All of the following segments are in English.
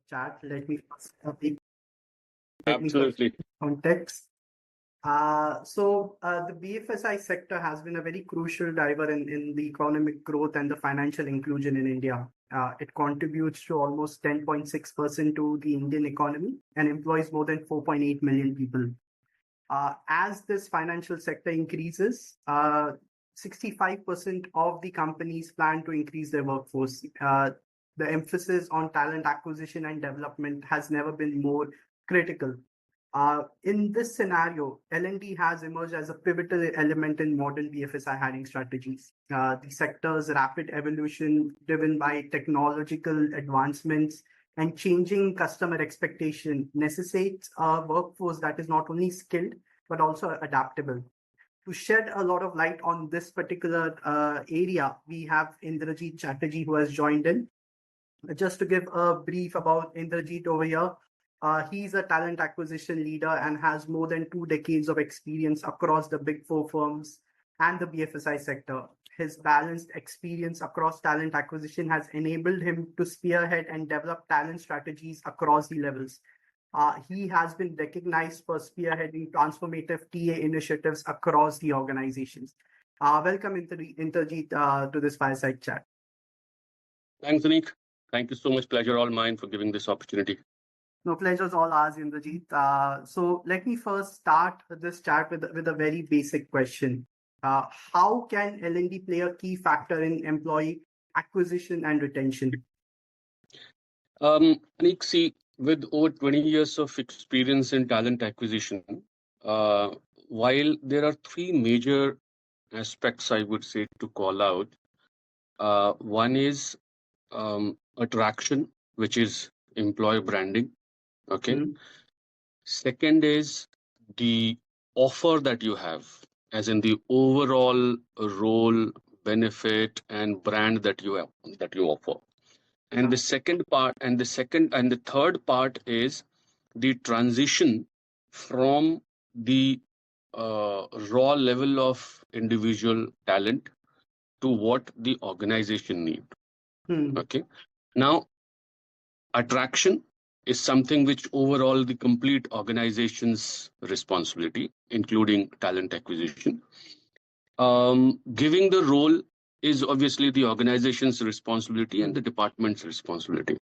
Chat, let me Absolutely. context. The BFSI sector has been a very crucial driver in the economic growth and the financial inclusion in India. It contributes to almost 10.6% to the Indian economy and employs more than 4.8 million people. As this financial sector increases, 65% of the companies plan to increase their workforce. The emphasis on talent acquisition and development has never been more critical. In this scenario, L&D has emerged as a pivotal element in modern BFSI hiring strategies. The sector's rapid evolution, driven by technological advancements and changing customer expectation, necessitates a workforce that is not only skilled, but also adaptable. To shed a lot of light on this particular area, we have Indrajeet Chatterjee, who has joined in. Just to give a brief about Indrajeet over here, he's a talent acquisition leader and has more than 2 decades of experience across the Big Four firms and the BFSI sector. His balanced experience across talent acquisition has enabled him to spearhead and develop talent strategies across the levels. He has been recognized for spearheading transformative TA initiatives across the organizations. Welcome, Indrajeet, to this fireside chat. Thanks, Anique. Thank you so much. Pleasure all mine for giving this opportunity. No, pleasure's all ours, Indrajeet. So let me first start this chat with a very basic question. How can L&D play a key factor in employee acquisition and retention? Anique, see, with over 20 years of experience in talent acquisition, while there are 3 major aspects I would say to call out. One is attraction, which is employer branding. Okay. Second is the offer that you have, as in the overall role, benefit, and brand that you offer. And the second part, and the third part is the transition from the raw level of individual talent to what the organization need. Okay. Now, attraction is something which overall the complete organization's responsibility, including talent acquisition. Giving the role is obviously the organization's responsibility and the department's responsibility.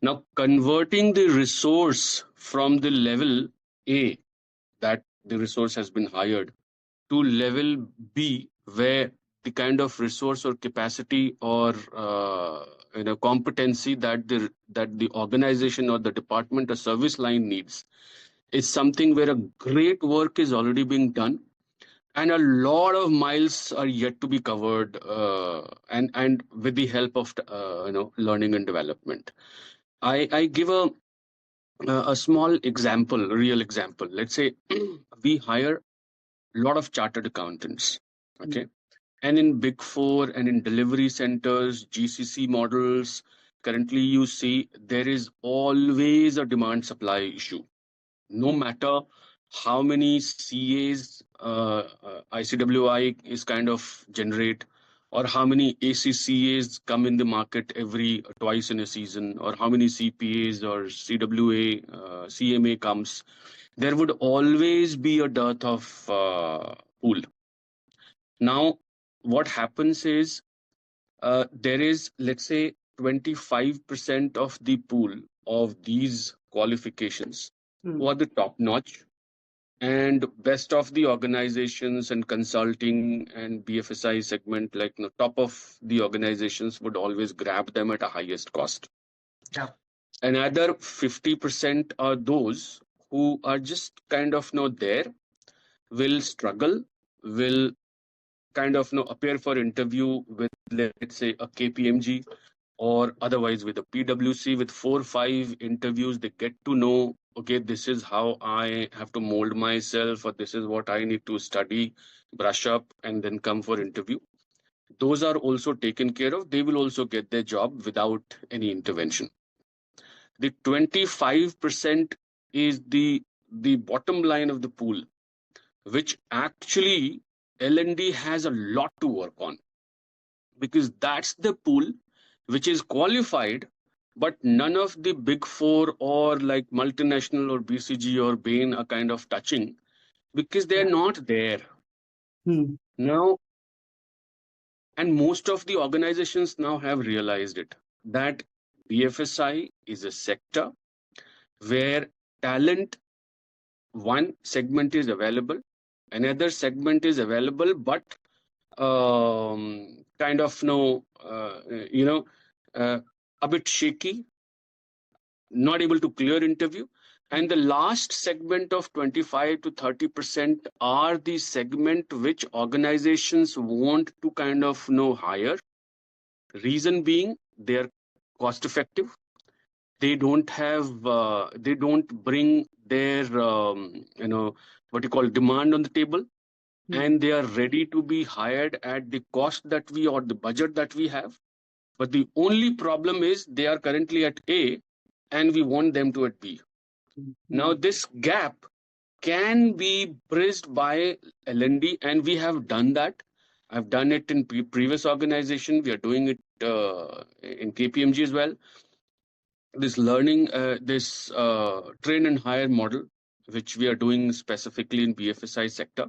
Now, converting the resource from the level A, that the resource has been hired, to level B, where the kind of resource or capacity or competency that the organization or the department or service line needs, is something where a great work is already being done, and a lot of miles are yet to be covered, and with the help of learning and development. I give a small example, a real example. Let's say we hire a lot of chartered accountants. Okay. And in Big Four and in delivery centers, GCC models, currently you see there is always a demand supply issue. No matter how many CAs ICWI is kind of generate, or how many ACCAs come in the market twice in a season, or how many CPAs or CWA, CMA comes, there would always be a dearth of pool. Now, what happens is there is, let's say, 25% of the pool of these qualifications who are the top notch and best of the organizations and consulting and BFSI segment, like top of the organizations would always grab them at a highest cost. Yeah. Another 50% are those who are just kind of there, will struggle, will kind of appear for interview with, let's say, a KPMG or otherwise with a PwC. With 4 or 5 interviews, they get to know, okay, this is how I have to mold myself, or this is what I need to study, brush up, and then come for interview. Those are also taken care of. They will also get their job without any intervention. The 25% is the bottom line of the pool, which actually L&D has a lot to work on. because that's the pool which is qualified, but none of the big four or like multinational or BCG or Bain are kind of touching because they're Yeah. not there. Hmm. Now, and most of the organizations now have realized it that BFSI is a sector where talent, one segment is available, another segment is available, but kind of no, uh, a bit shaky, not able to clear interview. And the last segment of 25 to 30% are the segment which organizations want to kind of hire. Reason being, they are cost effective. They don't bring their what you call demand on the table, Hmm. and they are ready to be hired at the cost that we or the budget that we have. But the only problem is they are currently at A and we want them to at B. Now, Hmm. this gap can be bridged by LND, and we have done that. I've done it in previous organization. We are doing it in KPMG as well. This learning, this train and hire model, which we are doing specifically in BFSI sector,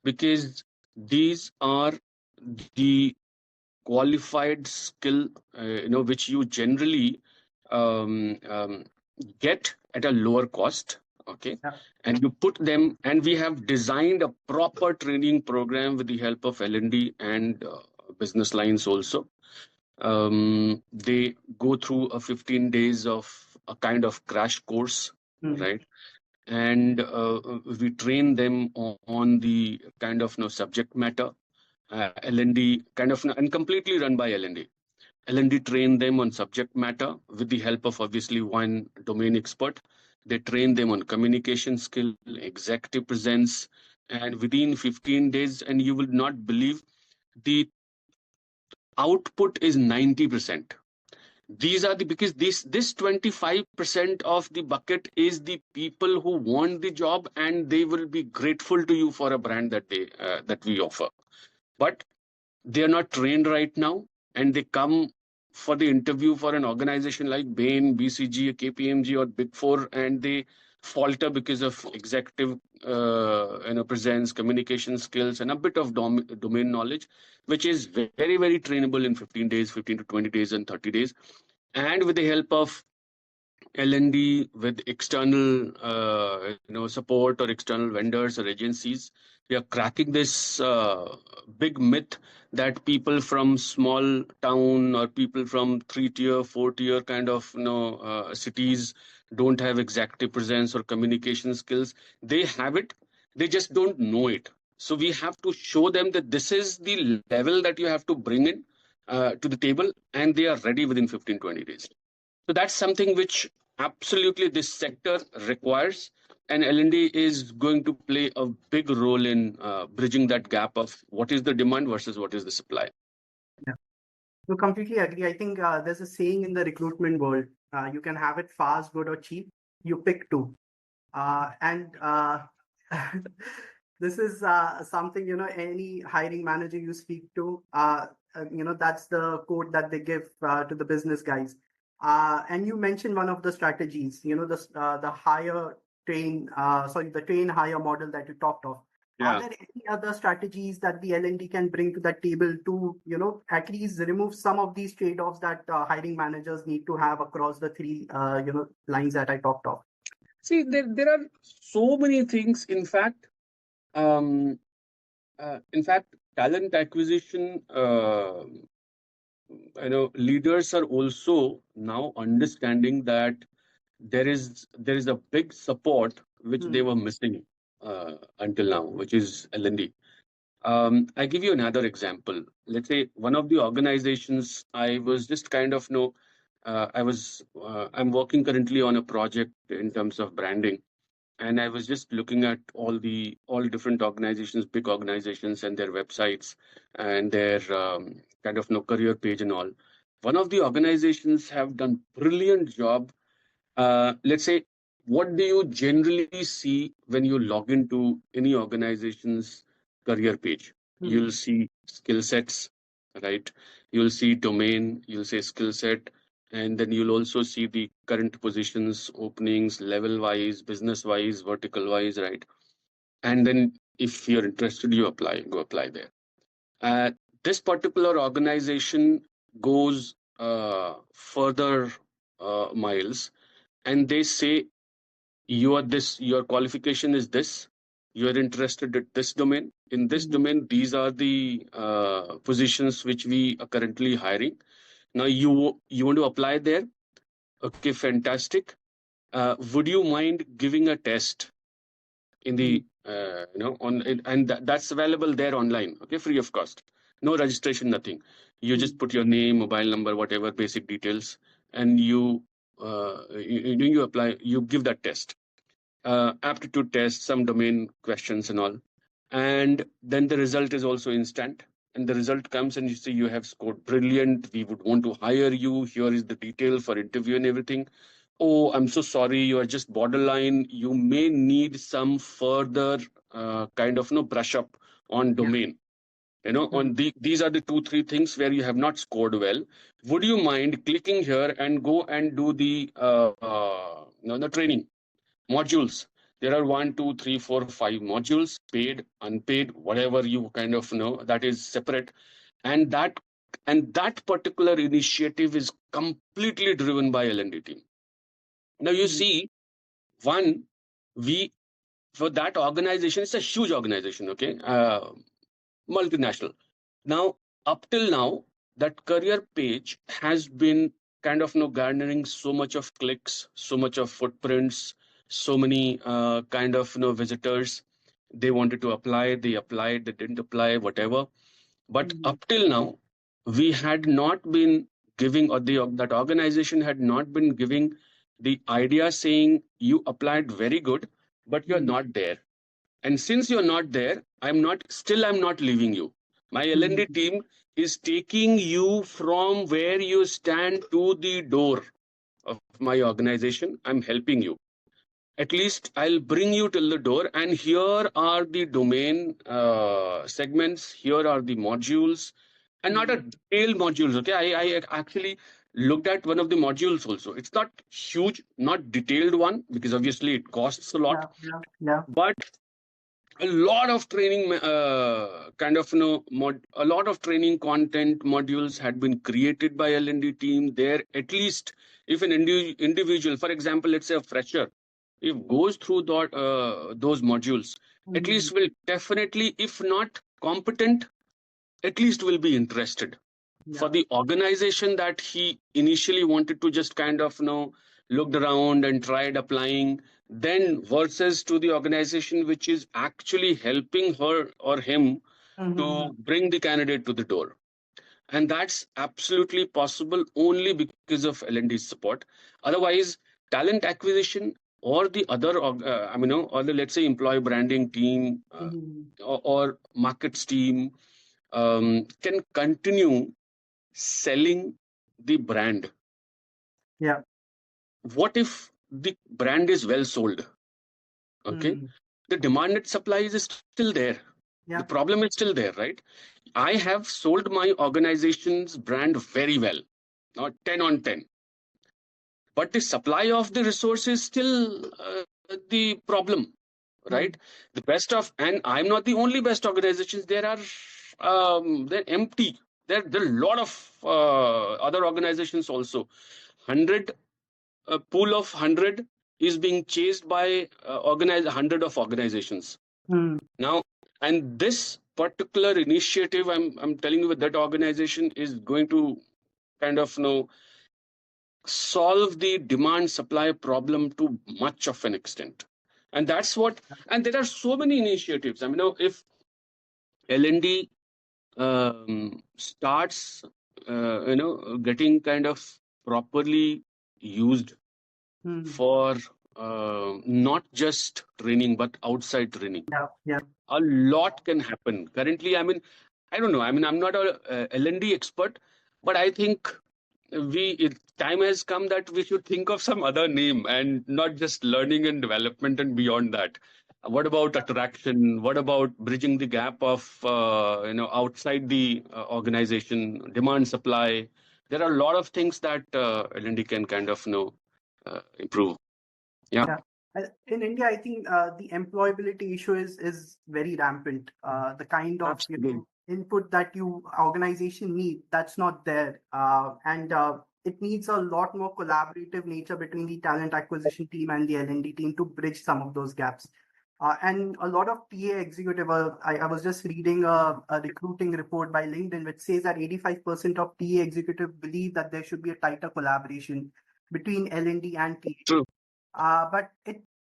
because these are the qualified skill, which you generally um, um, get at a lower cost. Okay, Yeah. and you put them, and we have designed a proper training program with the help of L&D and business lines also. They go through a 15 days of a kind of crash course, Hmm. right? And we train them on the kind of subject matter. L&D kind of and completely run by L&D. L&D train them on subject matter with the help of obviously one domain expert. They train them on communication skill, executive presence, and within 15 days, and you will not believe, the output is 90%. These are the, because this 25% of the bucket is the people who want the job, and they will be grateful to you for a brand that they that we offer. But they are not trained right now, and they come for the interview for an organization like Bain, BCG, KPMG, or Big Four, and they falter because of executive presence, communication skills, and a bit of domain knowledge, which is very, very trainable in 15 days, 15 to 20 days, and 30 days. And with the help of L&D, with external support or external vendors or agencies, we are cracking this big myth that people from small town or people from 3 tier, 4 tier kind of cities don't have executive presence or communication skills. They have it, they just don't know it. So we have to show them that this is the level that you have to bring in to the table, and they are ready within 15-20 days. So that's something which absolutely this sector requires, and L&D is going to play a big role in bridging that gap of what is the demand versus what is the supply. Yeah. No, completely agree. I think there's a saying in the recruitment world: you can have it fast, good, or cheap. You pick two. And this is something, any hiring manager you speak to, that's the quote that they give to the business guys. And you mentioned one of the strategies, the the train hire model that you talked of. Are Yeah. there any other strategies that the L&D can bring to the table to, at least remove some of these trade-offs that hiring managers need to have across the three, lines that I talked of? See, there are so many things. Um, in fact, talent acquisition, leaders are also now understanding that there is a big support which they Hmm. were missing until now, which is L&D. I give you another example. Let's say one of the organizations I was just kind of I'm working currently on a project in terms of branding, and I was just looking at all different organizations, big organizations, and their websites and their kind of career page and all. One of the organizations have done brilliant job. Let's say, what do you generally see when you log into any organization's career page? Hmm. You'll see skill sets, right? You'll see domain, you'll say skill set, and then you'll also see the current positions, openings, level wise, business wise, vertical wise, right? And then if you're interested, you apply, go apply there. Uh, this particular organization goes further miles, and they say you are this, your qualification is this, you are interested in this domain. In this Mhm. domain, these are the positions which we are currently hiring. Now you want to apply there. Okay, fantastic. Would you mind giving a test in Mhm. the on and that's available there online, okay, free of cost, no registration, nothing. You just Mhm. put your name, mobile number, whatever basic details, and you apply, you give that test, aptitude test, some domain questions and all. And then the result is also instant. And the result comes and you say you have scored brilliant. We would want to hire you. Here is the detail for interview and everything. Oh, I'm so sorry. You are just borderline. You may need some further kind of brush up on Yeah. domain. Mhm. These are the two, three things where you have not scored well. Would you mind clicking here and go and do the the training? Modules, there are one, two, three, four, five modules, paid, unpaid, whatever you kind of know, that is separate. And that and that particular initiative is completely driven by L&D team. Now you Mhm. see, one, we, for that organization, it's a huge organization, okay, multinational. Now, up till now, that career page has been kind of garnering so much of clicks, so much of footprints, so many kind of visitors. They wanted to apply, they applied, they didn't apply, whatever. But Mhm. up till now, we had not been giving, or that organization had not been giving the idea saying you applied very good, but you're Mhm. not there. And since you're not there, I'm not leaving you. My L&D Mhm. team is taking you from where you stand to the door of my organization. I'm helping you. At least I'll bring you till the door, and here are the domain segments, here are the modules, and not a Mhm. detailed modules. Okay, I actually looked at one of the modules also. It's not huge, not detailed one, because obviously it costs a lot, Yeah. Yeah. Yeah. but a lot of training kind of a lot of training content modules had been created by L&D team there. At least if an individual, for example, let's say a fresher, if goes through those modules, at Mhm. least will definitely, if not competent, at least will be interested. For Yeah. the organization that he initially wanted to just kind of looked around and tried applying, then versus to the organization which is actually helping her or him Mhm. to bring the candidate to the door. And that's absolutely possible only because of L&D's support. Otherwise, talent acquisition or the other or the, let's say, employee branding team, Mhm. or markets team can continue selling the brand. Yeah. What if the brand is well sold? Okay, Mhm. the demand and supply is still there. The Yeah. problem is still there, right? I have sold my organization's brand very well, not 10 on 10, but the supply of the resource is still the problem, right? Mhm. The best of, and I'm not the only best organizations. There are they're empty. There are a lot of other organizations also. 100, a pool of 100 is being chased by 100 of organizations Mhm. now. And this particular initiative, I'm telling you, that organization is going to kind of solve the demand supply problem to much of an extent. And that's what, and there are so many initiatives. I mean, if L&D starts getting kind of properly used Mhm. for not just training but outside training, Yeah. Yeah. a lot can happen. Currently, I mean, I don't know, I mean, I'm not a L&D expert, but I think time has come that we should think of some other name and not just learning and development and beyond that. What about attraction? What about bridging the gap of outside the organization, demand supply? There are a lot of things that L&D can kind of improve. Yeah, Yeah. In India, I think the employability issue is very rampant. The kind of absolutely input that you organization need, that's not there, and it needs a lot more collaborative nature between the talent acquisition team and the L&D team to bridge some of those gaps. And a lot of TA executive, I was just reading a recruiting report by LinkedIn, which says that 85% of TA executive believe that there should be a tighter collaboration between L&D and TA. true. But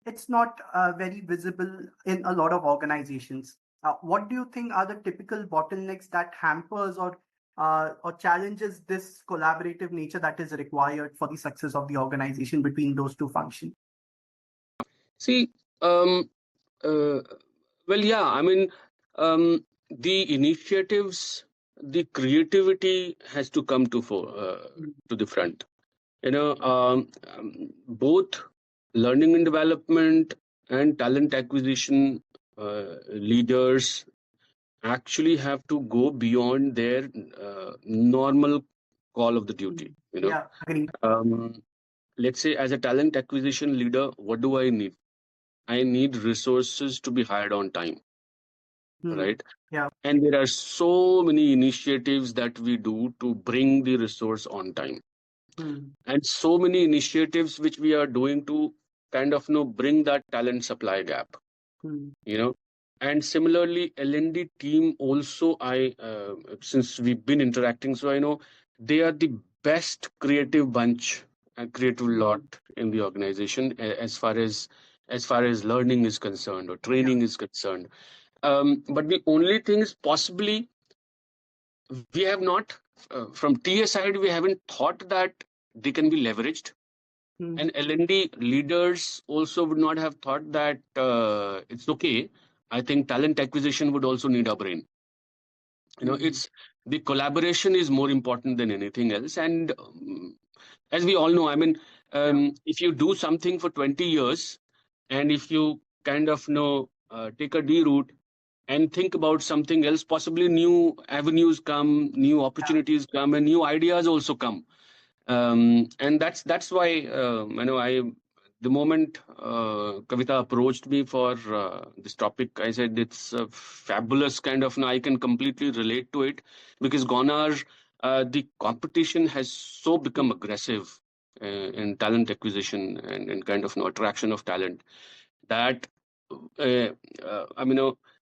it's not very visible in a lot of organizations. What do you think are the typical bottlenecks that hampers or challenges this collaborative nature that is required for the success of the organization between those two functions? See, um, uh, well, yeah, I mean, the initiatives, the creativity has to come to the front. Both learning and development and talent acquisition leaders actually have to go beyond their normal call of the duty. Yeah, agree. Um, let's say, as a talent acquisition leader, what do I need? I need resources to be hired on time, Hmm. right? Yeah. And there are so many initiatives that we do to bring the resource on time, Hmm. and so many initiatives which we are doing to kind of bring that talent supply gap. Hmm. you know and similarly, L&D team also, I since we've been interacting, so I know they are the best creative bunch and creative lot in the organization, as far as learning is concerned or Yeah. training is concerned. But the only thing is, possibly we have not, from TA side, we haven't thought that they can be leveraged. Hmm. And L&D leaders also would not have thought that it's okay. I think talent acquisition would also need a brain. Hmm. It's the collaboration is more important than anything else. And as we all know, I mean, Yeah. if you do something for 20 years, and if you kind of take a D route and think about something else, possibly new avenues come, new opportunities come, and new ideas also come. And that's why I the moment Kavita approached me for this topic, I said it's a fabulous kind of. I can completely relate to it, because gone are the competition has so become aggressive in talent acquisition and kind of attraction of talent, that uh,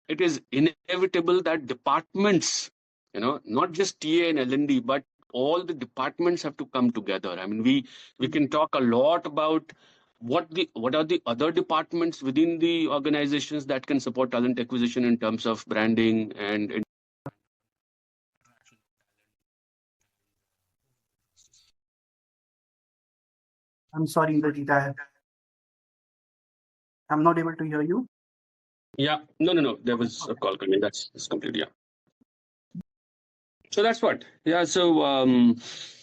it is inevitable that departments, not just TA and L&D, but all the departments have to come together. I mean, we can talk a lot about what are the other departments within the organizations that can support talent acquisition in terms of branding and I'm sorry, Indrajit, I'm not able to hear you. yeah, no, there was a call coming. That's complete. Yeah. So that's what. Yeah. So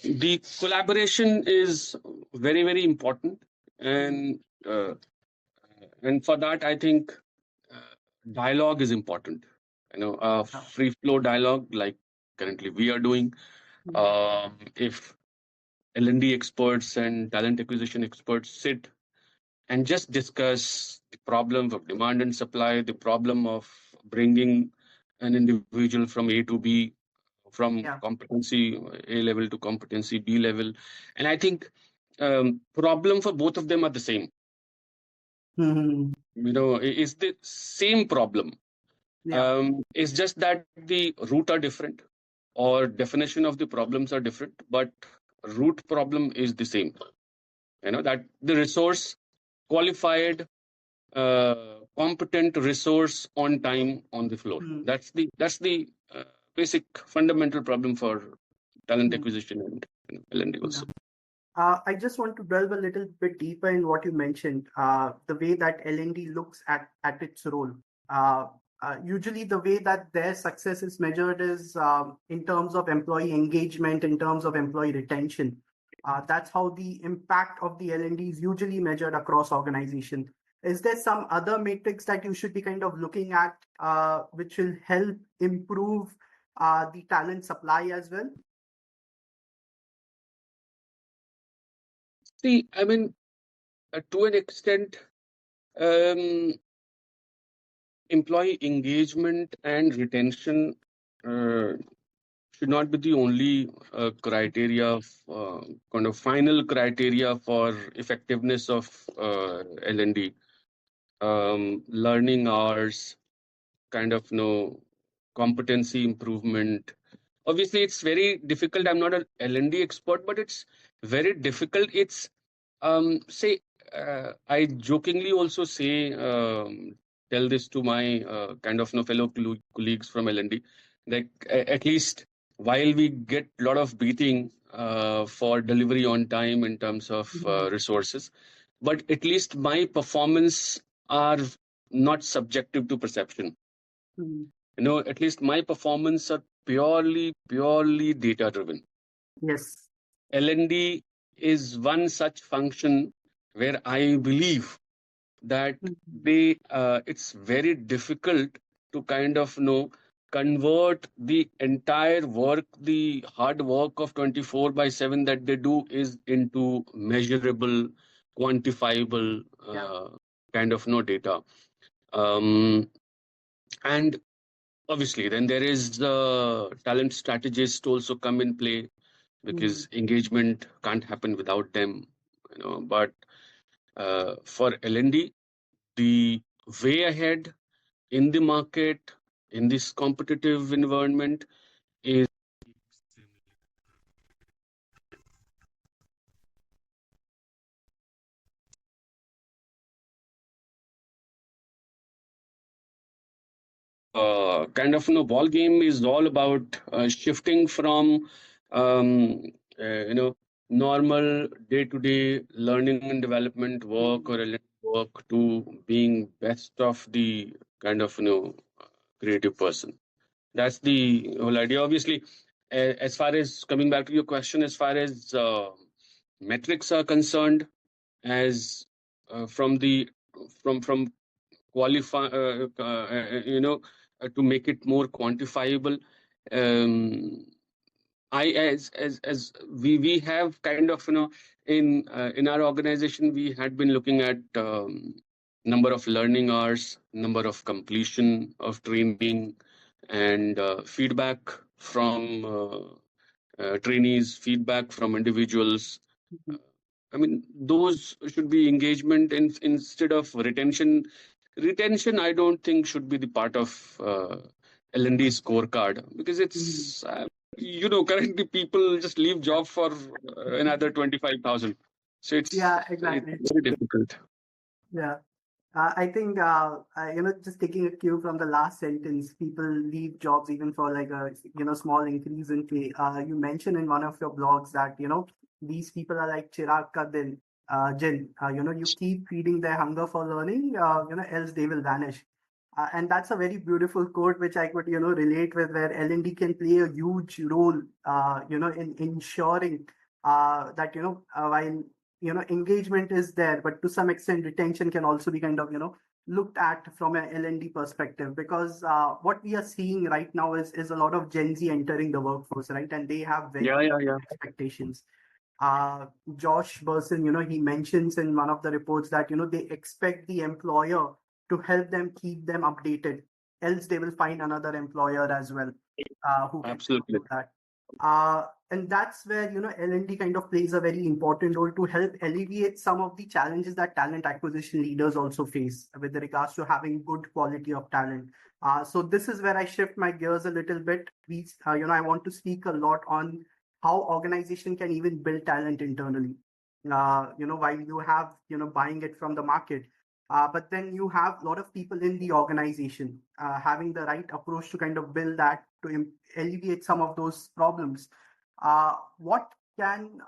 the collaboration is very, very important, and uh, and for that, I think dialogue is important. Yeah. Free flow dialogue, like currently we are doing. If L&D experts and talent acquisition experts sit and just discuss the problem of demand and supply, the problem of bringing an individual from A to B, from Yeah. competency A level to competency B level. And I think problem for both of them are the same. Hmm. It's the same problem. Yeah. It's just that the root are different, or definition of the problems are different, but root problem is the same. That the resource, qualified, competent resource on time on the floor. Hmm. That's the basic fundamental problem for talent Hmm. acquisition and L&D Yeah. also. I just want to delve a little bit deeper in what you mentioned, the way that L&D looks at its role. Usually, the way that their success is measured is in terms of employee engagement, in terms of employee retention. That's how the impact of the L&D is usually measured across organization. Is there some other matrix that you should be kind of looking at, which will help improve the talent supply as well? See, I mean, to an extent, um, employee engagement and retention should not be the only criteria, kind of final criteria for effectiveness of L&D. Learning hours, kind of competency improvement. Obviously, it's very difficult. I'm not an L&D expert, but it's very difficult. It's say I jokingly also say tell this to my kind of fellow colleagues from L&D, like at least while we get a lot of beating for delivery on time in terms of resources, but at least my performance are not subjective to perception. At least my performance are purely data driven. Yes. L&D is one such function where I believe that it's very difficult to kind of convert the entire work, the hard work of 24/7 that they do is into measurable, quantifiable kind of data. And obviously then there is the talent strategist also come in play, because engagement can't happen without them, but for L&D, the way ahead in the market, in this competitive environment, is kind of ball game is all about shifting from um, normal day-to-day learning and development work or L&D work to being best of the kind of creative person. That's the whole idea. Obviously, as far as coming back to your question, as far as metrics are concerned, as from the from qualify to make it more quantifiable. As we have kind of in our organization, we had been looking at number of learning hours, number of completion of training, and feedback from trainees, feedback from individuals. I mean, those should be engagement instead of retention. Retention, I don't think, should be the part of L&D scorecard, because it's currently people just leave job for another 25,000. So Exactly. it's very difficult. Yeah. I think, just taking a cue from the last sentence, people leave jobs even for like a, small increase in pay. You mentioned in one of your blogs that, these people are like Chirag ka dil, Jinn. You keep feeding their hunger for learning, else they will vanish. And that's a very beautiful quote, which I could, relate with, where L&D can play a huge role, in ensuring that, while engagement is there, but to some extent retention can also be kind of looked at from an L&D perspective, because what we are seeing right now is a lot of Gen Z entering the workforce, right? And they have very Yeah. expectations. Josh Bersin, he mentions in one of the reports that they expect the employer to help them keep them updated, else they will find another employer as well who can Absolutely do that. And that's where L&D kind of plays a very important role to help alleviate some of the challenges that talent acquisition leaders also face with regards to having good quality of talent. So this is where I shift my gears a little bit. I want to speak a lot on how organization can even build talent internally. While you have buying it from the market, but then you have a lot of people in the organization having the right approach to kind of build that to alleviate some of those problems. What can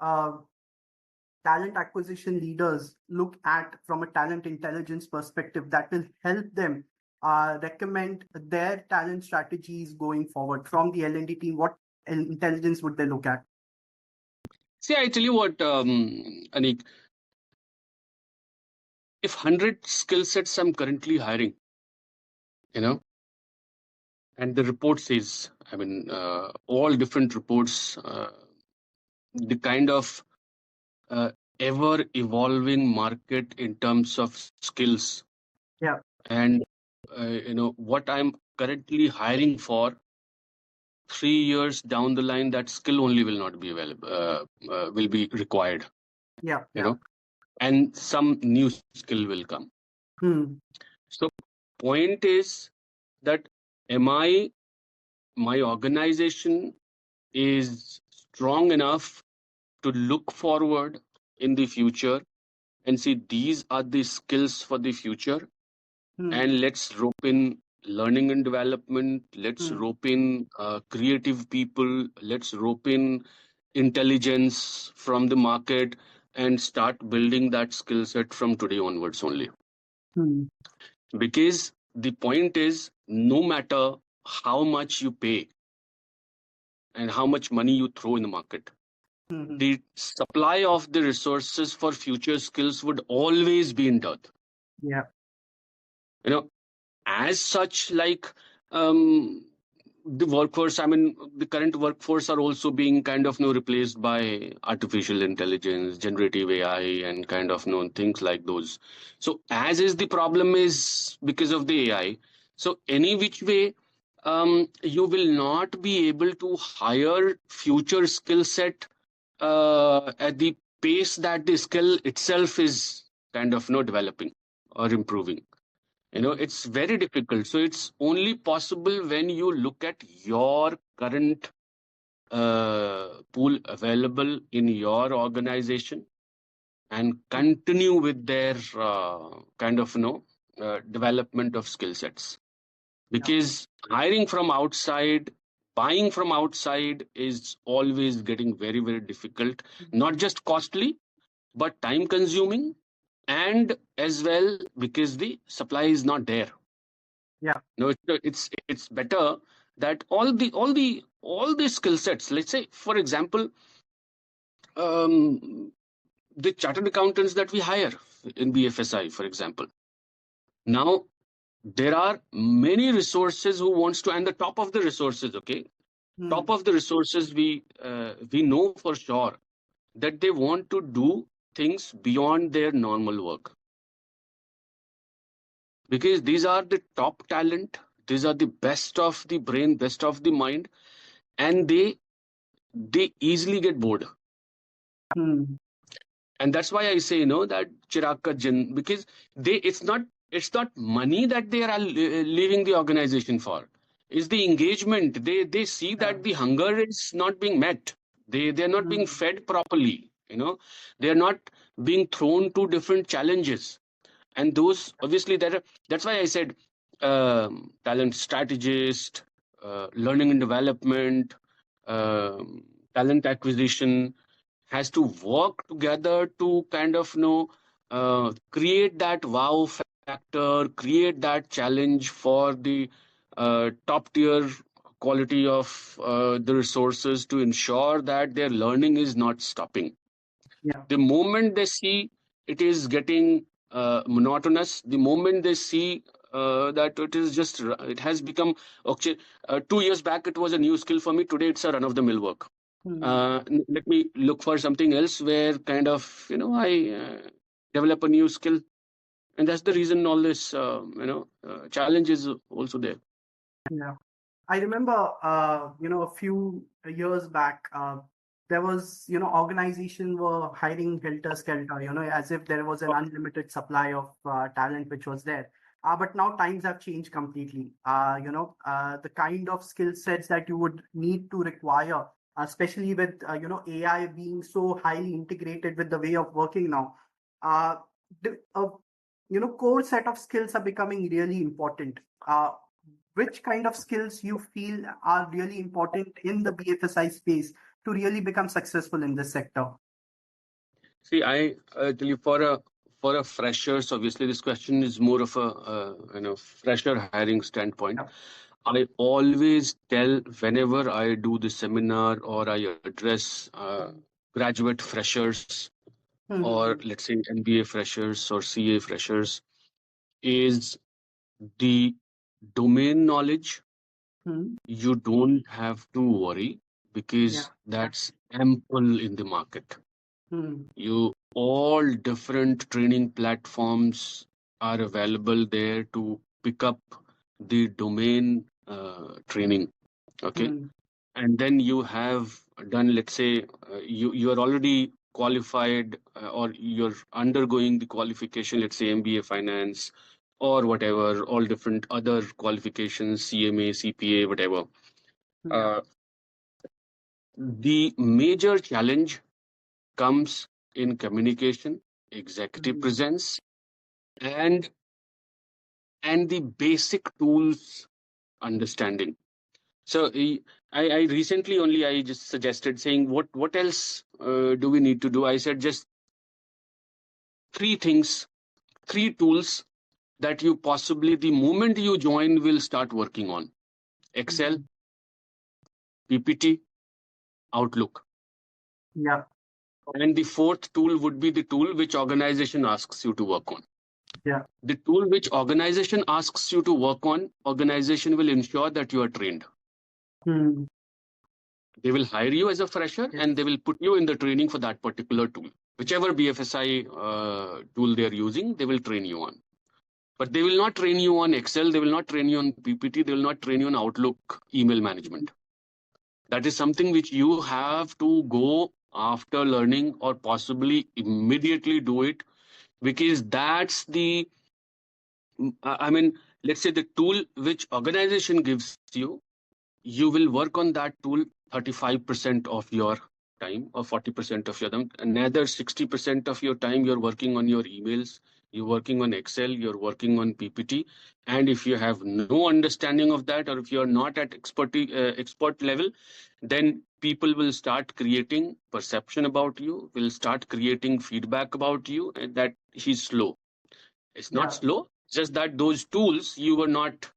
talent acquisition leaders look at from a talent intelligence perspective that will help them recommend their talent strategies going forward from the L&D team? What intelligence would they look at? See, I tell you what, Anique, if 100 skill sets I'm currently hiring, you know, and the report says, I mean, all different reports, the kind of uh, ever evolving market in terms of skills, Yeah. and what I'm currently hiring for, 3 years down the line, that skill only will not be available, will be required, Yeah. you Yeah. know, and some new skill will come. Hmm. So point is that, am I my organization is strong enough to look forward in the future and see these are the skills for the future, Hmm. and let's rope in learning and development, let's Hmm. rope in creative people, let's rope in intelligence from the market, and start building that skill set from today onwards only. Hmm. Because the point is, no matter how much you pay and how much money you throw in the market, Hmm. the supply of the resources for future skills would always be in dearth. Yeah. You know, as such, like, um, the workforce, I mean, the current workforce are also being kind of replaced by artificial intelligence, generative AI, and kind of things like those. So as is, the problem is because of the AI. So any which way, you will not be able to hire future skill set at the pace that the skill itself is kind of developing or improving. It's very difficult. So it's only possible when you look at your current pool available in your organization and continue with their kind of development of skill sets. Yeah. Because hiring from outside, buying from outside is always getting very, very difficult. Not just costly, but time consuming, and as well because the supply is not there. Yeah. It's better that all the skill sets, let's say, for example, the chartered accountants that we hire in BFSI, for example. Now there are many resources who wants to, and the top of the resources, okay, Hmm. top of the resources, we know for sure that they want to do things beyond their normal work, because these are the top talent, these are the best of the brain, best of the mind, and they easily get bored. Hmm. And that's why I say, that chirag ka jin, because it's not money that they are leaving the organization for. It's the engagement. They see Yeah. that the hunger is not being met. They're not being Hmm. fed properly. They're not being thrown to different challenges. And those, obviously, that's why I said, talent strategist, learning and development, um, talent acquisition has to work together to kind of create that wow factor, create that challenge for the top tier quality of the resources, to ensure that their learning is not stopping. Yeah. The moment they see it is getting monotonous, the moment they see that it has become, okay, 2 years back it was a new skill for me, today it's a run of the mill work. Hmm. Let me look for something else where kind of I develop a new skill. And that's the reason all this challenge is also there. Yeah. I remember, a few years back, there was, organization were hiring helter-skelter, as if there was an unlimited supply of talent which was there. But now times have changed completely. The kind of skill sets that you would need to require, especially with, AI being so highly integrated with the way of working now, uh, core set of skills are becoming really important. Which kind of skills you feel are really important in the BFSI space to really become successful in this sector? See, I tell you, for a freshers, obviously this question is more of a fresher hiring standpoint. Yeah. I always tell, whenever I do the seminar or I address graduate freshers, or let's say MBA freshers or CA freshers is the domain knowledge. You don't have to worry because that's ample in the market. You all different training platforms are available there to pick up the domain training. Okay, and then you have done, let's say, you are already qualified or you're undergoing the qualification, let's say MBA finance or whatever, all different other qualifications, CMA, CPA, whatever. uh, the major challenge comes in communication, executive presence, and the basic tools understanding. So I recently only I just suggested saying what else do we need to do? I said just three things, three tools that you possibly the moment you join will start working on: Excel, PPT, Outlook. Yeah. And the fourth tool would be the tool which organization asks you to work on. Yeah. The tool which organization asks you to work on, organization will ensure that you are trained. They will hire you as a fresher and they will put you in the training for that particular tool. Whichever BFSI tool they are using, they will train you on. But they will not train you on Excel, they will not train you on PPT, they will not train you on Outlook email management. That is something which you have to go after learning or possibly immediately do it, because that's the, I mean, let's say the tool which organization gives you will work on that tool 35% of your time or 40% of your time. Another 60% of your time you're working on your emails, you're working on Excel, you're working on PPT. And if you have no understanding of that, or if you're not at expert level, then people will start creating perception about you, will start creating feedback about you, and that he's slow. It's not slow, just that those tools you were not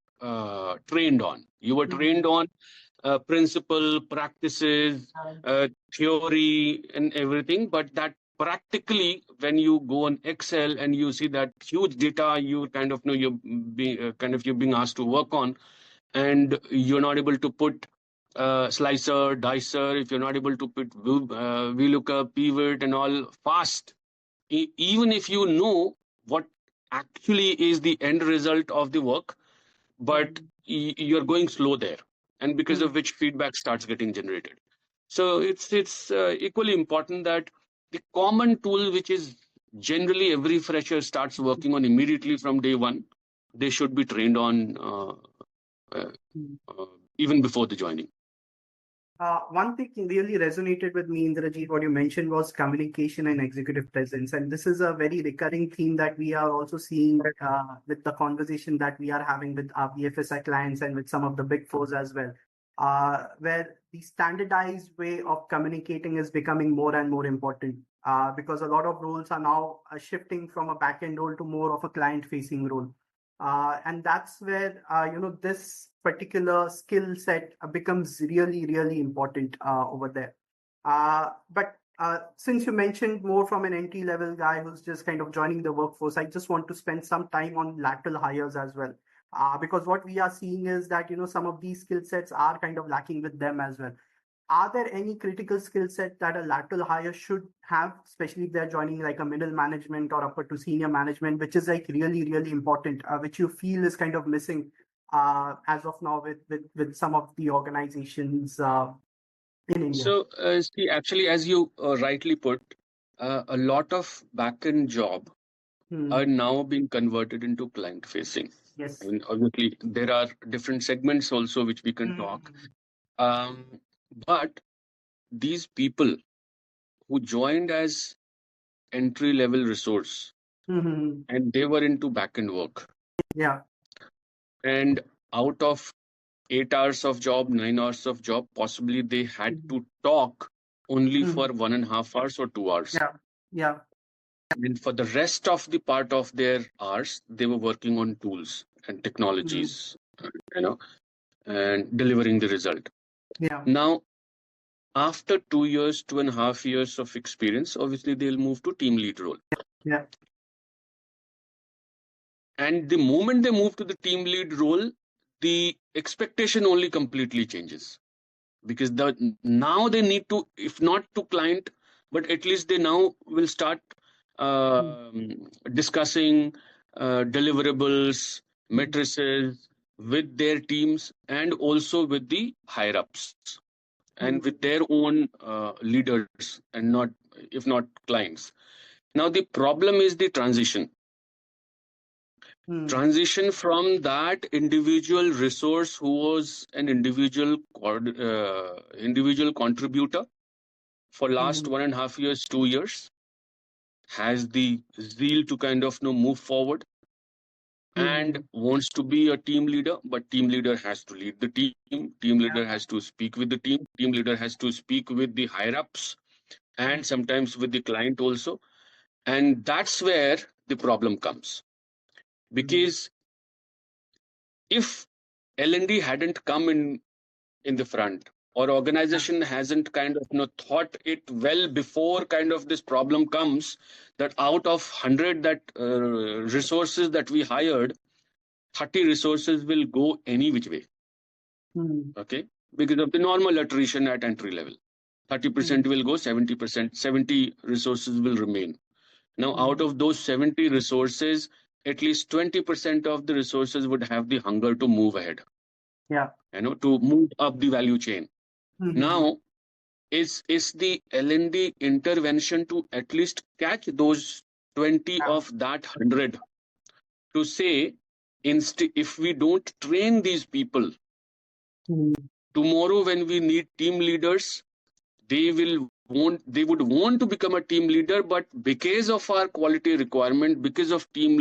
trained on. You were trained on principle, practices, theory, and everything. But that practically, when you go on Excel and you see that huge data, you kind of know you're being asked to work on, and you're not able to put slicer, dicer. If you're not able to put VLOOKUP, pivot, and all fast, even if you know what actually is the end result of the work, but you're going slow there, and because of which feedback starts getting generated. So it's equally important that the common tool which is generally every fresher starts working on immediately from day one, they should be trained on uh, even before the joining. One thing really resonated with me, Indrajeet, what you mentioned was communication and executive presence. And this is a very recurring theme that we are also seeing with the conversation that we are having with our BFSI clients and with some of the big fours as well, where the standardized way of communicating is becoming more and more important because a lot of roles are now shifting from a back-end role to more of a client-facing role. And that's where this particular skill set becomes really, really important over there. But since you mentioned more from an entry level guy who's just kind of joining the workforce, I just want to spend some time on lateral hires as well. Because what we are seeing is that some of these skill sets are kind of lacking with them as well. Are there any critical skill set that a lateral hire should have, especially if they're joining like a middle management or upper to senior management, which is like really, really important, which you feel is kind of missing as of now with some of the organizations in India? So, see, actually, as you rightly put, a lot of back-end job are now being converted into client-facing. Yes. I mean, obviously, there are different segments also which we can talk. But these people who joined as entry-level resource and they were into back-end work, Yeah. and out of 8 hours of job, 9 hours of job, possibly they had to talk only for 1.5 hours or 2 hours. Yeah. Yeah. And for the rest of the part of their hours, they were working on tools and technologies, and delivering the result. Yeah. Now, After 2 years, 2.5 years of experience, obviously they'll move to team lead role. Yeah. And the moment they move to the team lead role, the expectation only completely changes, because now they need to, if not to client, but at least they now will start discussing deliverables, matrices with their teams, and also with the higher ups, and with their own leaders, and not, if not clients. Now the problem is the transition from that individual resource who was an individual contributor for last 1.5 years, 2 years, has the zeal to kind of move forward and wants to be a team leader, but team leader has to lead the team leader has to speak with the team leader has to speak with the higher ups, and sometimes with the client also. And that's where the problem comes, because if L&D hadn't come in the front, or organization hasn't kind of thought it well before kind of this problem comes, that out of 100 that resources that we hired, 30 resources will go any which way. Okay, because of the normal attrition at entry level. 30% will go, 70%, 70 resources will remain. Now, out of those 70 resources, at least 20% of the resources would have the hunger to move ahead. To move up the value chain. Now, is the L&D intervention to at least catch those 20 of that 100, to say, if we don't train these people, tomorrow when we need team leaders, they would want to become a team leader, but because of our quality requirement, because of team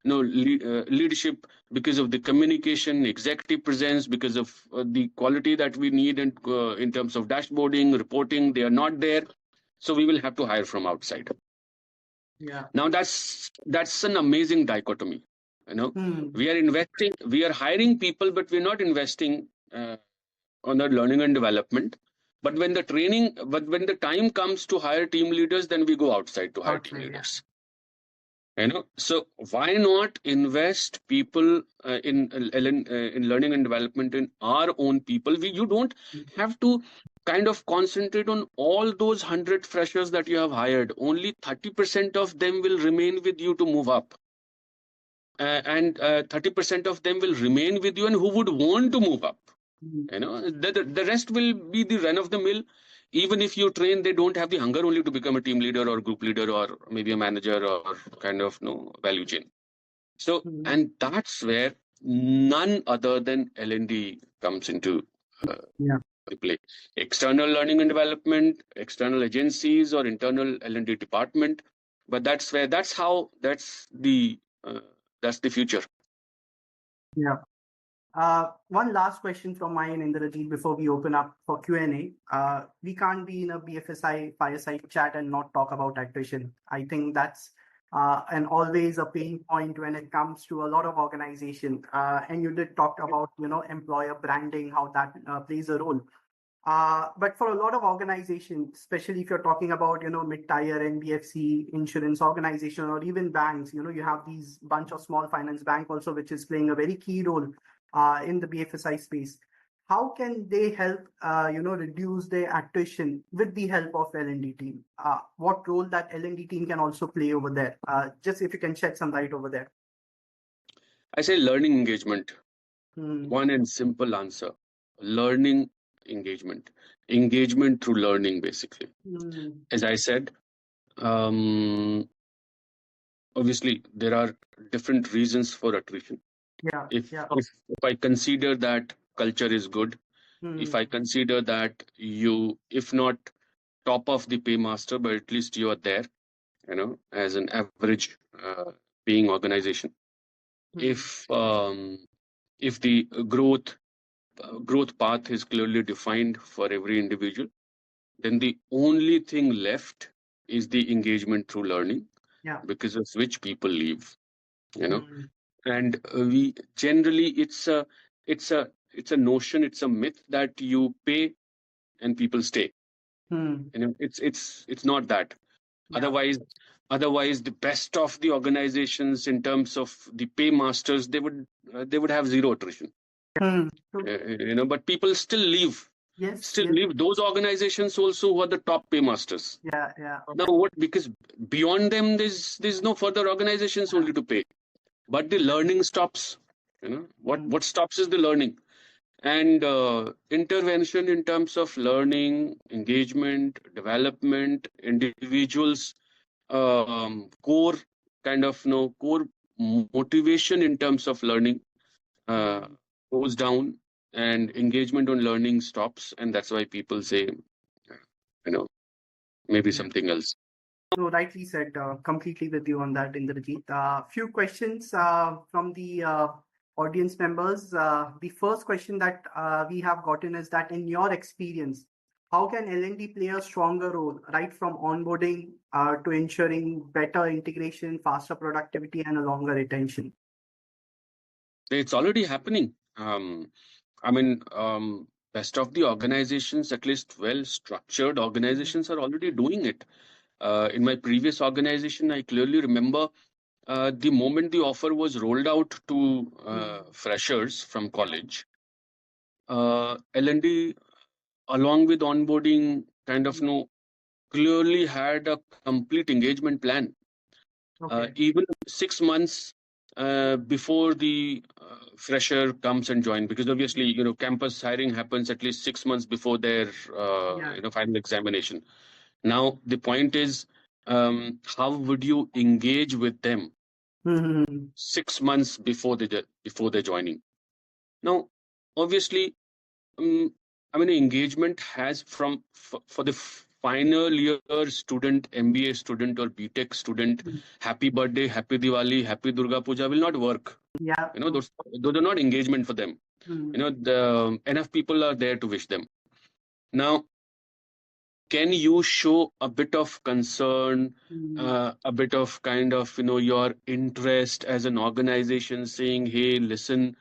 leadership, because of the communication, executive presence, because of the quality that we need in terms of dashboarding, reporting, they are not there. So we will have to hire from outside. Now that's an amazing dichotomy. We are investing, we are hiring people, but we're not investing on their learning and development. But when the time comes to hire team leaders, then we go outside to hire team leaders. So why not invest people in learning and development in our own people? You don't have to kind of concentrate on all those 100 freshers that you have hired. Only 30% of them will remain with you to move up. And 30% of them will remain with you and who would want to move up. The rest will be the run of the mill. Even if you train, they don't have the hunger only to become a team leader or group leader or maybe a manager or kind of value chain. So, and that's where none other than L&D comes into the play. External learning and development, external agencies, or internal L&D department. But that's the future. One last question from my end, Indrajeet, before we open up for Q&A. We can't be in a BFSI fireside chat and not talk about attrition. I think that's always a pain point when it comes to a lot of organization. And you did talk about, employer branding, how that plays a role. But for a lot of organizations, especially if you're talking about, mid-tier NBFC insurance organization, or even banks, you have these bunch of small finance bank also, which is playing a very key role in the BFSI space. How can they help, reduce their attrition with the help of L&D team? What role that L&D team can also play over there? Just if you can shed some light over there. I say learning engagement. One and simple answer: learning engagement through learning, basically. As I said, obviously there are different reasons for attrition. If I consider that culture is good, if I consider that you, if not top of the paymaster, but at least you are there, as an average paying organization. If the growth path is clearly defined for every individual, then the only thing left is the engagement through learning, because of which people leave. And we generally, it's a notion, it's a myth that you pay and people stay. It's not that. Yeah. Otherwise the best of the organizations in terms of the pay masters, they would have zero attrition. But people still leave. Yes. Leave those organizations also who are the top pay masters. Yeah. Now what? Because beyond them, there's no further organizations only to pay. But the learning stops. What stops is the learning. And intervention in terms of learning, engagement, development, individuals, core core motivation in terms of learning goes down, and engagement on learning stops, and that's why people say, maybe something else. So rightly said, completely with you on that, Indrajeet. Few questions from the audience members. The first question that we have gotten is that in your experience, how can L&D play a stronger role, right from onboarding to ensuring better integration, faster productivity, and a longer retention? It's already happening. Best of the organizations, at least well-structured organizations, are already doing it. In my previous organization, I clearly remember the moment the offer was rolled out to freshers from college, L&D, along with onboarding, clearly had a complete engagement plan. Even 6 months before the fresher comes and join, because obviously campus hiring happens at least 6 months before their final examination. Now the point is, how would you engage with them 6 months before they're joining? Now obviously, engagement has for the final year student, MBA student or BTech student, happy birthday, happy Diwali, happy Durga Puja will not work. Yeah. Those are not engagement for them. Enough people are there to wish them. Now, can you show a bit of concern, a bit of your interest as an organization, saying, hey, listen,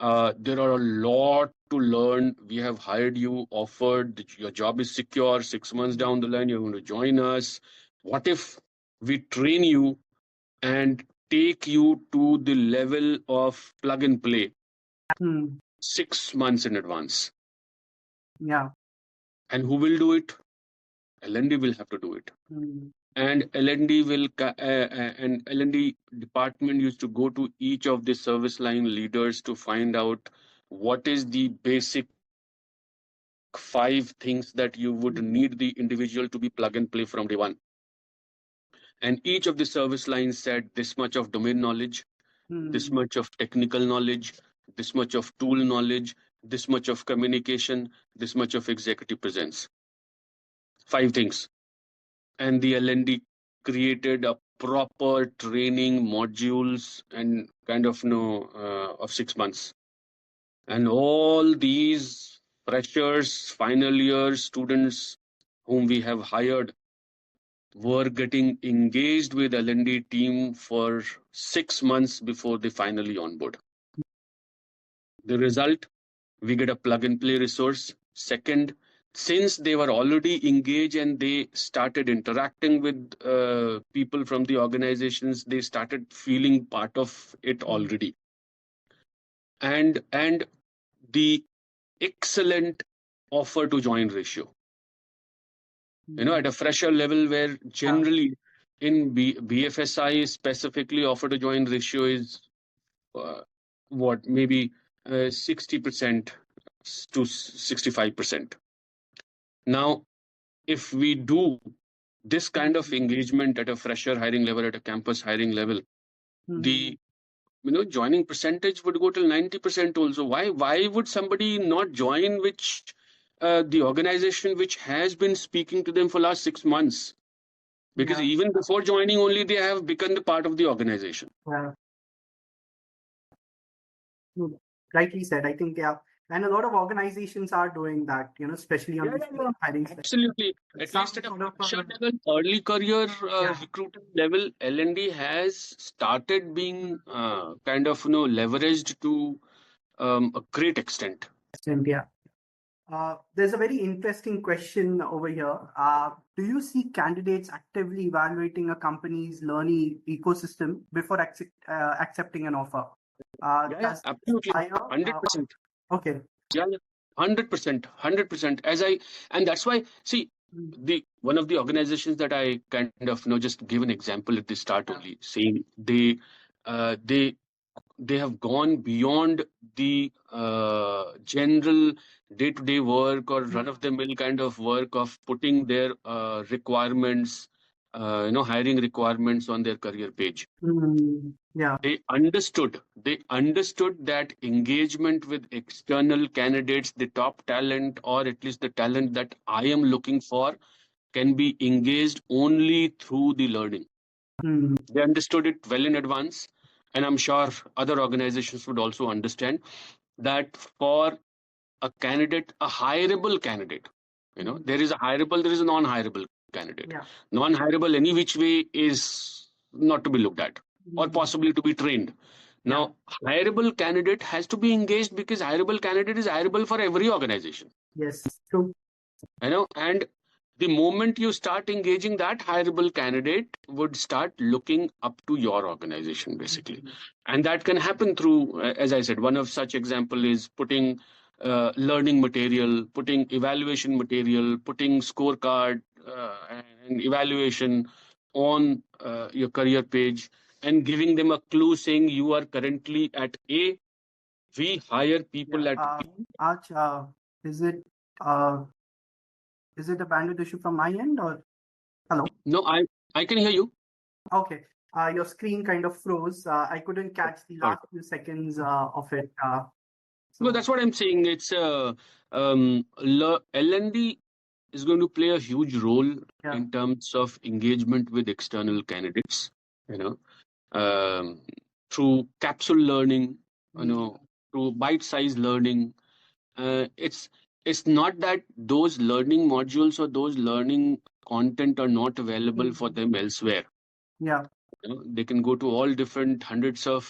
there are a lot to learn. We have hired you, offered, your job is secure. 6 months down the line, you're going to join us. What if we train you and take you to the level of plug and play 6 months in advance? Yeah. And who will do it? L&D will have to do it. And L&D and L&D department used to go to each of the service line leaders to find out what is the basic 5 things that you would need the individual to be plug and play from day one. And each of the service lines said this much of domain knowledge, this much of technical knowledge, this much of tool knowledge, this much of communication, this much of executive presence. 5 things. And the L&D created a proper training modules and of 6 months. And all these freshers, final year students whom we have hired were getting engaged with L&D team for 6 months before they finally onboard. The result, we get a plug and play resource. Second, since they were already engaged and they started interacting with people from the organizations, they started feeling part of it already. And the excellent offer to join ratio. At a fresher level, where generally in BFSI specifically, offer to join ratio is maybe 60% to 65%. Now, if we do this kind of engagement at a fresher hiring level, at a campus hiring level, the joining percentage would go till 90% also. Why would somebody not join which the organization which has been speaking to them for last 6 months? Because even before joining only, they have become the part of the organization. Rightly said. I think, and a lot of organizations are doing that, especially on the hiring side. Absolutely. At least at a early career recruiting level, L&D has started being leveraged to a great extent. Yeah. There's a very interesting question over here. Do you see candidates actively evaluating a company's learning ecosystem before accepting an offer? Yeah, absolutely. Hire, 100%. okay. Yeah, 100%. 100%. And that's why, see, one of the organizations that I kind of just give an example at the start only, saying they have gone beyond the general day-to-day work or run-of-the-mill kind of work of putting their requirements, hiring requirements on their career page. Yeah. They understood that engagement with external candidates, the top talent, or at least the talent that I am looking for, can be engaged only through the learning. They understood it well in advance, and I'm sure other organizations would also understand that for a candidate, a hireable candidate, there is a hireable, there is a non-hireable candidate. Yeah. Non-hireable any which way is not to be looked at or possibly to be trained. Now, hireable candidate has to be engaged because hireable candidate is hireable for every organization. Yes, true. And the moment you start engaging that hireable candidate would start looking up to your organization, basically. And that can happen through, as I said, one of such example is putting learning material, putting evaluation material, putting scorecard and evaluation on your career page and giving them a clue saying you are currently at A. We hire people at B. Arch, is it a bandwidth issue from my end or hello? No, I can hear you. Okay. Your screen kind of froze. I couldn't catch the last few seconds of it. No, that's what I'm saying. It's L&D is going to play a huge role in terms of engagement with external candidates, through capsule learning, through bite-sized learning. It's not that those learning modules or those learning content are not available for them elsewhere. Yeah. They can go to all different hundreds of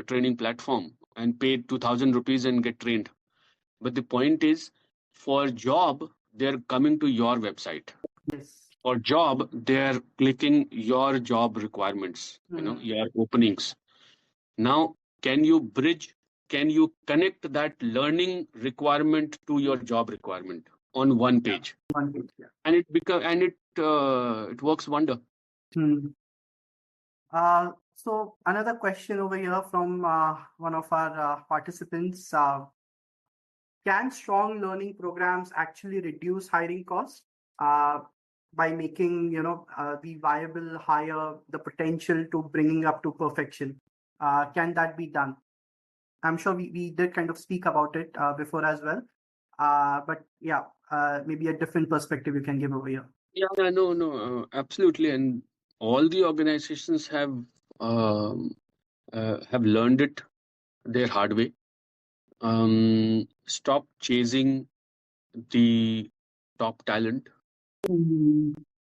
training platform and pay 2,000 rupees and get trained. But the point is, for job, they're coming to your website. Yes. For job, they're clicking your job requirements, your openings. Now, can you connect that learning requirement to your job requirement on one page? One page, yeah. And it works wonder. So another question over here from one of our participants. Can strong learning programs actually reduce hiring costs by making the viable hire the potential to bringing up to perfection? Can that be done? I'm sure we did kind of speak about it before as well. But yeah, maybe a different perspective you can give over here. Yeah, no, absolutely. And all the organizations have learned it their hard way. Stop chasing the top talent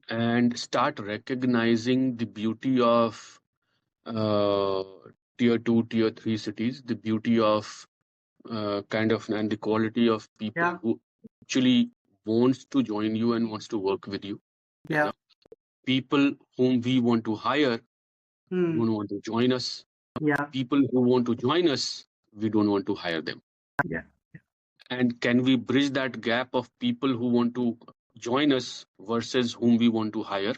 and start recognizing the beauty of tier 2, tier 3 cities, the beauty of and the quality of people who actually wants to join you and wants to work with you. Yeah. People whom we want to hire don't want to join us. Yeah. People who want to join us, we don't want to hire them. Yeah. And can we bridge that gap of people who want to join us versus whom we want to hire?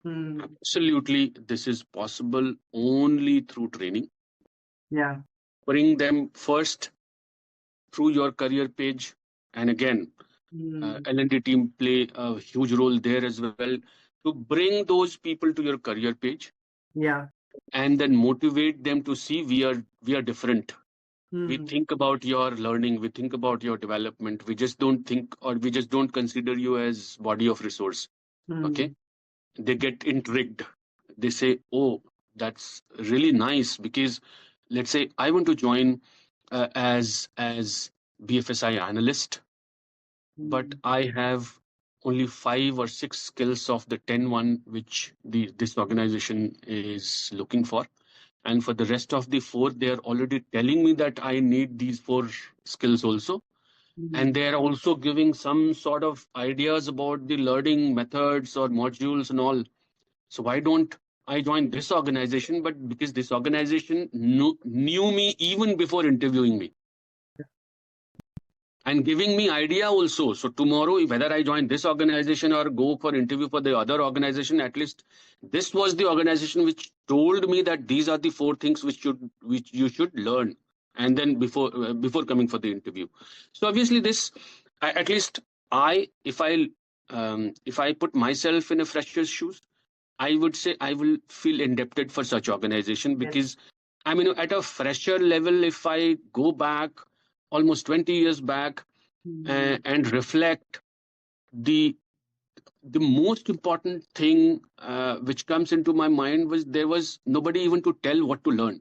Absolutely, this is possible only through training. Yeah. Bring them first through your career page. And again, L&D team play a huge role there as well to bring those people to your career page. Yeah. And then motivate them to see we are different. We think about your learning, we think about your development. We just don't think, or we just don't consider you as body of resource. Okay. They get intrigued. They say, oh, that's really nice, because let's say I want to join as BFSI analyst, but I have only 5 or 6 skills of the 10 which this organization is looking for. And for the rest of the 4, they are already telling me that I need these 4 skills also. and they're also giving some sort of ideas about the learning methods or modules and all. So why don't I join this organization? But because this organization knew me even before interviewing me and giving me idea also. So tomorrow, whether I join this organization or go for interview for the other organization, at least this was the organization which told me that these are the four things which you should learn, and then before coming for the interview. So obviously this, at least if I put myself in a fresher's shoes, I would say I will feel indebted for such organization, because I mean, at a fresher level, if I go back almost 20 years back and reflect, the the most important thing which comes into my mind was there was nobody even to tell what to learn.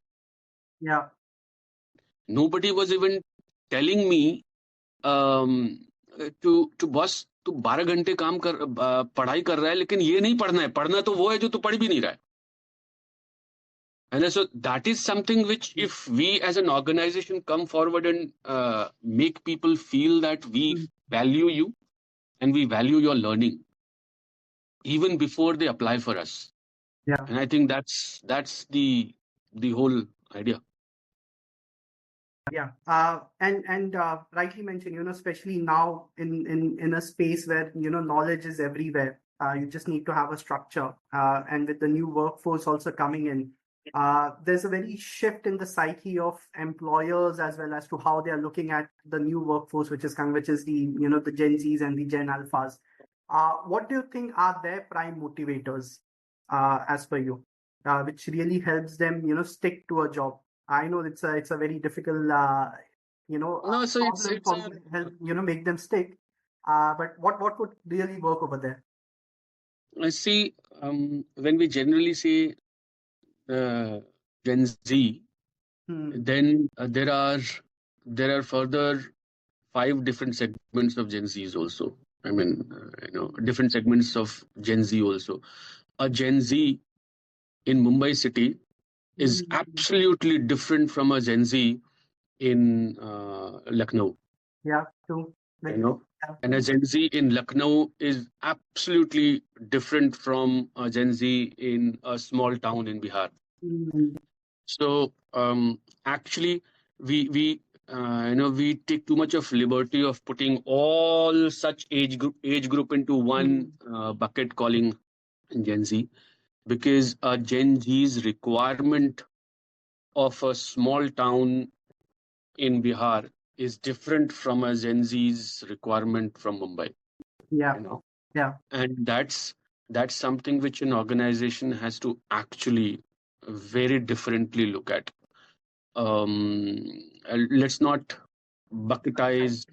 Yeah. Nobody was even telling me to बस तू 12 घंटे काम कर पढ़ाई कर रहा है, लेकिन ये नहीं पढ़ना है. पढ़ना तो वो है जो तू पढ़ भी नहीं रहा है. And so that is something which, if we as an organization come forward and make people feel that we value you and we value your learning even before they apply for us. Yeah. And I think that's the whole idea. Yeah. And rightly mentioned, especially now in a space where, knowledge is everywhere. You just need to have a structure. And with the new workforce also coming in, there's a very shift in the psyche of employers as well as to how they are looking at the new workforce, which is coming, which is the, the Gen Zs and the Gen Alphas. What do you think are their prime motivators, as per you, which really helps them, stick to a job? I know it's a very difficult, No, so problem for me to help, make them stick. But what would really work over there? I see, when we generally say Gen Z, then there are further 5 different segments of Gen Zs also. I mean, different segments of Gen Z also. A Gen Z in Mumbai city is absolutely different from a Gen Z in Lucknow. Yeah, true. And a Gen Z in Lucknow is absolutely different from a Gen Z in a small town in Bihar. So actually, we we take too much of liberty of putting all such age group into one bucket, calling Gen Z, because a Gen Z's requirement of a small town in Bihar is different from a Gen Z's requirement from Mumbai. Yeah. Yeah. And that's something which an organization has to actually very differently look at. Let's not bucketize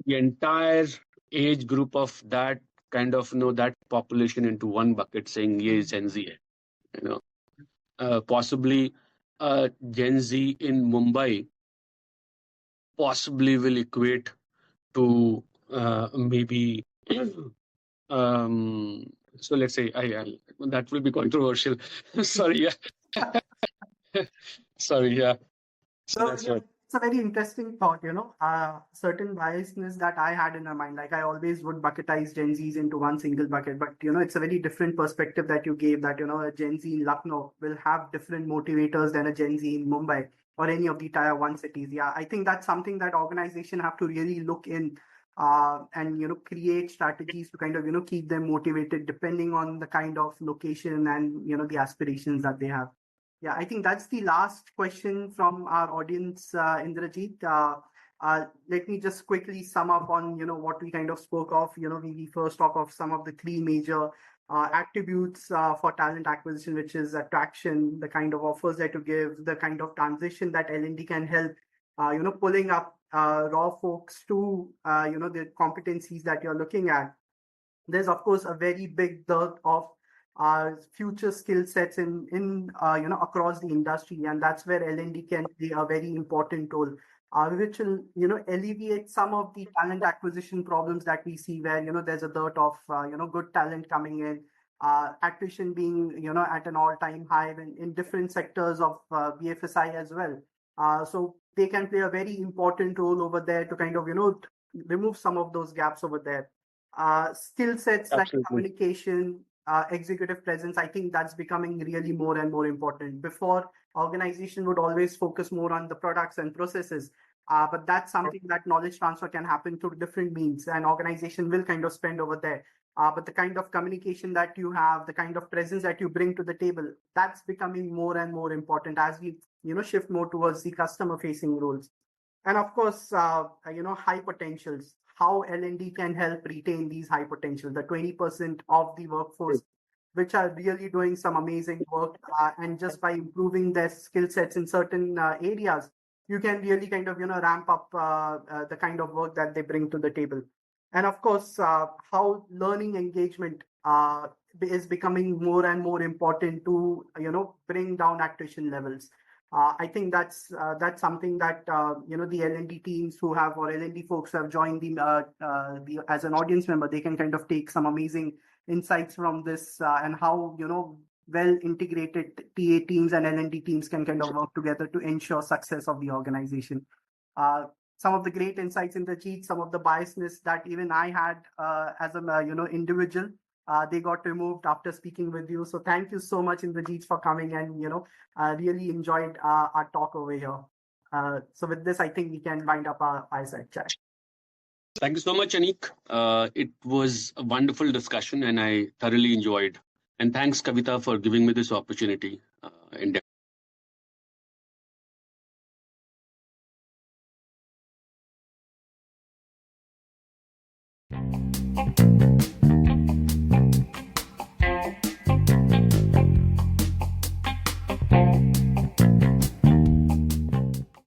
the entire age group of that kind of that population into one bucket, saying ye Gen Z hai. Possibly Gen Z in Mumbai possibly will equate to maybe so let's say that will be controversial. Sorry, yeah. Sorry, yeah. So That's right. it's a very interesting thought, certain biasness that I had in my mind. Like I always would bucketize Gen Zs into one single bucket, but it's a very different perspective that you gave, that, a Gen Z in Lucknow will have different motivators than a Gen Z in Mumbai or any of the tier 1 cities. Yeah, I think that's something that organization have to really look in, and, create strategies to kind of, keep them motivated depending on the kind of location and, the aspirations that they have. Yeah, I think that's the last question from our audience, Indrajeet. Let me just quickly sum up on, what we kind of spoke of. We first talk of some of the 3 major attributes for talent acquisition, which is attraction, the kind of offers that you give, the kind of transition that L&D can help, pulling up raw folks to, the competencies that you're looking at. There's, of course, a very big dearth of future skill sets in across the industry, and that's where L&D can play a very important role, which will alleviate some of the talent acquisition problems that we see, where there's a dearth of good talent coming in, attrition being at an all-time high in different sectors of BFSI as well. So they can play a very important role over there to kind of remove some of those gaps over there. Skill sets like Absolutely. communication, executive presence, I think that's becoming really more and more important. Before, organization would always focus more on the products and processes, but that's something that knowledge transfer can happen through different means, and organization will kind of spend over there. But the kind of communication that you have, the kind of presence that you bring to the table, that's becoming more and more important as we, shift more towards the customer facing roles. And of course, high potentials, how L&D can help retain these high potentials, the 20% of the workforce, which are really doing some amazing work. And just by improving their skill sets in certain areas, you can really kind of, ramp up the kind of work that they bring to the table. And of course, how learning engagement is becoming more and more important to, bring down attrition levels. I think that's something that the L&D teams who have, or L&D folks who have joined the as an audience member, they can kind of take some amazing insights from this, and how well integrated TA teams and L&D teams can kind of work together to ensure success of the organization. Some of the great insights, Indrajeet, some of the biasness that even I had as a individual, they got removed after speaking with you. So thank you so much, Indrajeet, for coming, and really enjoyed our talk over here. So with this, I think we can wind up our fireside chat. Thank you so much, Anique. It was a wonderful discussion and I thoroughly enjoyed. And thanks, Kavita, for giving me this opportunity in